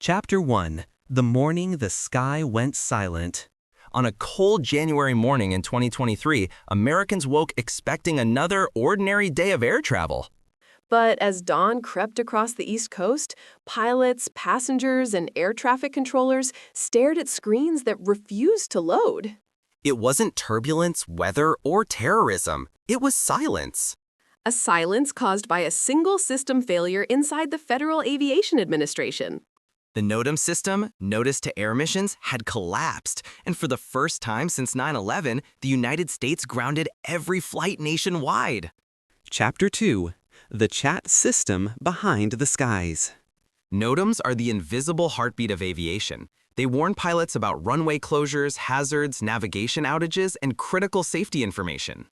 Chapter 1. The Morning the Sky Went Silent. On a cold January morning in 2023, Americans woke expecting another ordinary day of air travel. But as dawn crept across the East Coast, pilots, passengers, and air traffic controllers stared at screens that refused to load. It wasn't turbulence, weather, or terrorism. It was silence. A silence caused by a single system failure inside the Federal Aviation Administration. The NOTAM system, Notice to Air Missions, had collapsed, and for the first time since 9/11, the United States grounded every flight nationwide. Chapter 2. The Chat System Behind the Skies. NOTAMs are the invisible heartbeat of aviation. They warn pilots about runway closures, hazards, navigation outages, and critical safety information.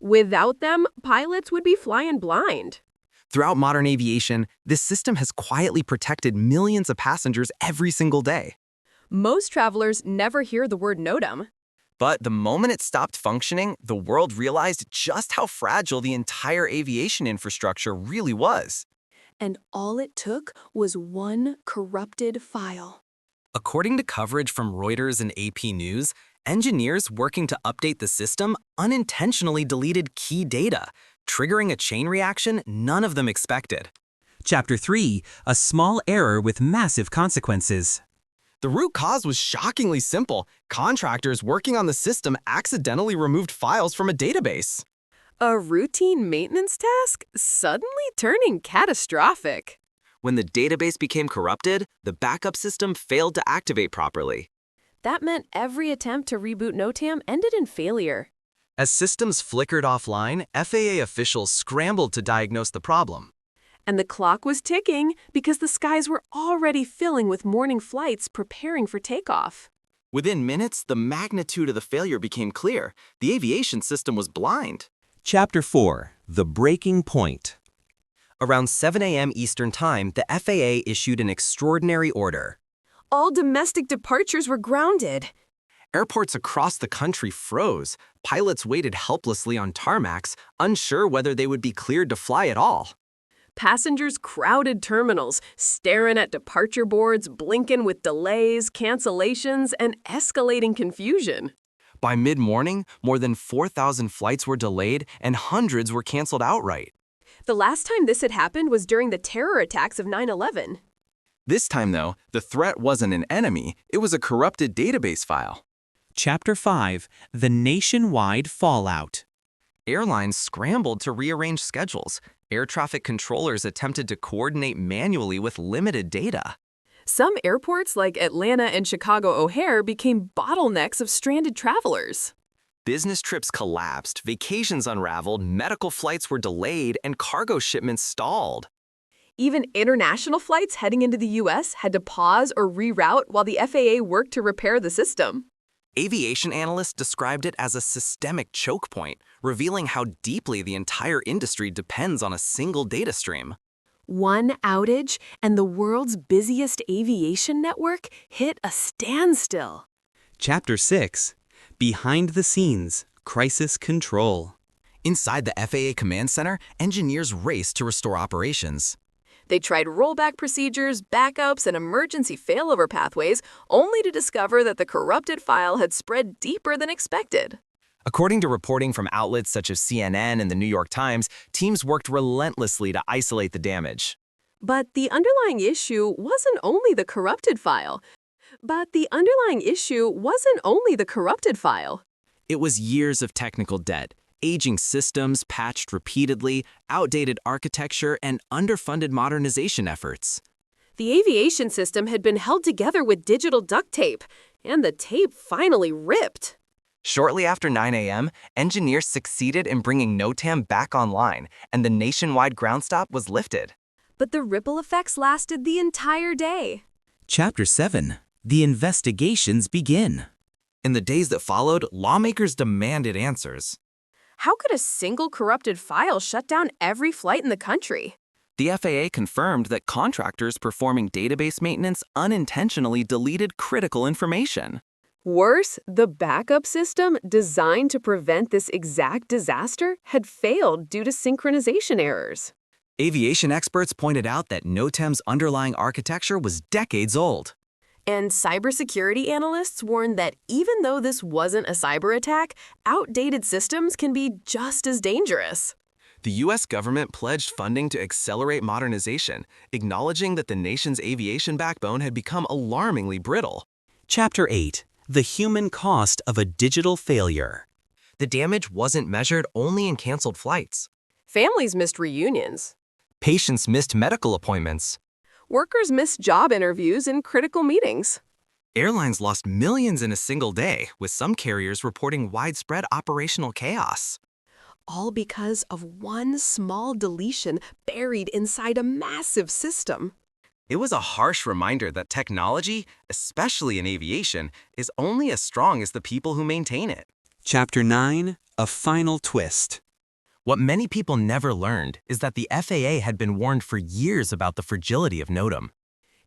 Without them, pilots would be flying blind. Throughout modern aviation, this system has quietly protected millions of passengers every single day. Most travelers never hear the word NOTAM. But the moment it stopped functioning, the world realized just how fragile the entire aviation infrastructure really was. And all it took was one corrupted file. According to coverage from Reuters and AP News, engineers working to update the system unintentionally deleted key data, triggering a chain reaction none of them expected. Chapter 3. A Small Error with Massive Consequences. The root cause was shockingly simple. Contractors working on the system accidentally removed files from a database. A routine maintenance task suddenly turning catastrophic. When the database became corrupted, the backup system failed to activate properly. That meant every attempt to reboot NOTAM ended in failure. As systems flickered offline, FAA officials scrambled to diagnose the problem. And the clock was ticking because the skies were already filling with morning flights preparing for takeoff. Within minutes, the magnitude of the failure became clear. The aviation system was blind. Chapter 4. The Breaking Point. Around 7 a.m. Eastern Time, the FAA issued an extraordinary order. All domestic departures were grounded. Airports across the country froze. Pilots waited helplessly on tarmacs, unsure whether they would be cleared to fly at all. Passengers crowded terminals, staring at departure boards, blinking with delays, cancellations, and escalating confusion. By mid-morning, more than 4,000 flights were delayed and hundreds were canceled outright. The last time this had happened was during the terror attacks of 9/11. This time, though, the threat wasn't an enemy, it was a corrupted database file. Chapter 5. The Nationwide Fallout. Airlines scrambled to rearrange schedules. Air traffic controllers attempted to coordinate manually with limited data. Some airports like Atlanta and Chicago O'Hare became bottlenecks of stranded travelers. Business trips collapsed, vacations unraveled, medical flights were delayed, and cargo shipments stalled. Even international flights heading into the U.S. had to pause or reroute while the FAA worked to repair the system. Aviation analysts described it as a systemic choke point, revealing how deeply the entire industry depends on a single data stream. One outage, and the world's busiest aviation network hit a standstill. Chapter 6. Behind the Scenes, Crisis Control. Inside the FAA Command Center, engineers raced to restore operations. They tried rollback procedures, backups, and emergency failover pathways, only to discover that the corrupted file had spread deeper than expected. According to reporting from outlets such as CNN and the New York Times, teams worked relentlessly to isolate the damage. But the underlying issue wasn't only the corrupted file. It was years of technical debt, aging systems patched repeatedly, outdated architecture, and underfunded modernization efforts. The aviation system had been held together with digital duct tape, and the tape finally ripped. Shortly after 9 a.m., engineers succeeded in bringing NOTAM back online, and the nationwide ground stop was lifted. But the ripple effects lasted the entire day. Chapter 7. The Investigations Begin. In the days that followed, lawmakers demanded answers. How could a single corrupted file shut down every flight in the country? The FAA confirmed that contractors performing database maintenance unintentionally deleted critical information. Worse, the backup system designed to prevent this exact disaster had failed due to synchronization errors. Aviation experts pointed out that NOTAM's underlying architecture was decades old. And cybersecurity analysts warned that even though this wasn't a cyber attack, outdated systems can be just as dangerous. The U.S. government pledged funding to accelerate modernization, acknowledging that the nation's aviation backbone had become alarmingly brittle. Chapter 8. The human cost of a digital failure. The damage wasn't measured only in canceled flights. Families missed reunions. Patients missed medical appointments. Workers missed job interviews and critical meetings. Airlines lost millions in a single day, with some carriers reporting widespread operational chaos. All because of one small deletion buried inside a massive system. It was a harsh reminder that technology, especially in aviation, is only as strong as the people who maintain it. Chapter 9. A final twist. What many people never learned is that the FAA had been warned for years about the fragility of NOTAM.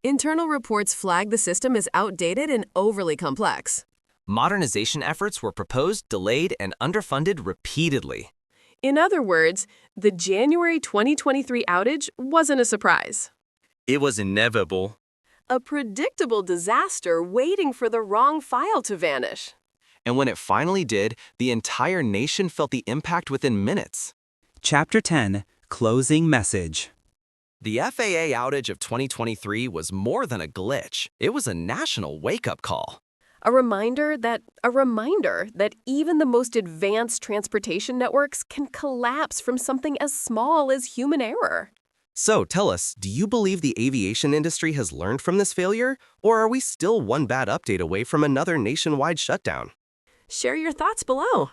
Internal reports flagged the system as outdated and overly complex. Modernization efforts were proposed, delayed, and underfunded repeatedly. In other words, the January 2023 outage wasn't a surprise. It was inevitable. A predictable disaster waiting for the wrong file to vanish. And when it finally did, the entire nation felt the impact within minutes. Chapter 10. Closing message. The FAA outage of 2023 was more than a glitch. It was a national wake-up call. A reminder that even the most advanced transportation networks can collapse from something as small as human error. So tell us, do you believe the aviation industry has learned from this failure? Or are we still one bad update away from another nationwide shutdown? Share your thoughts below.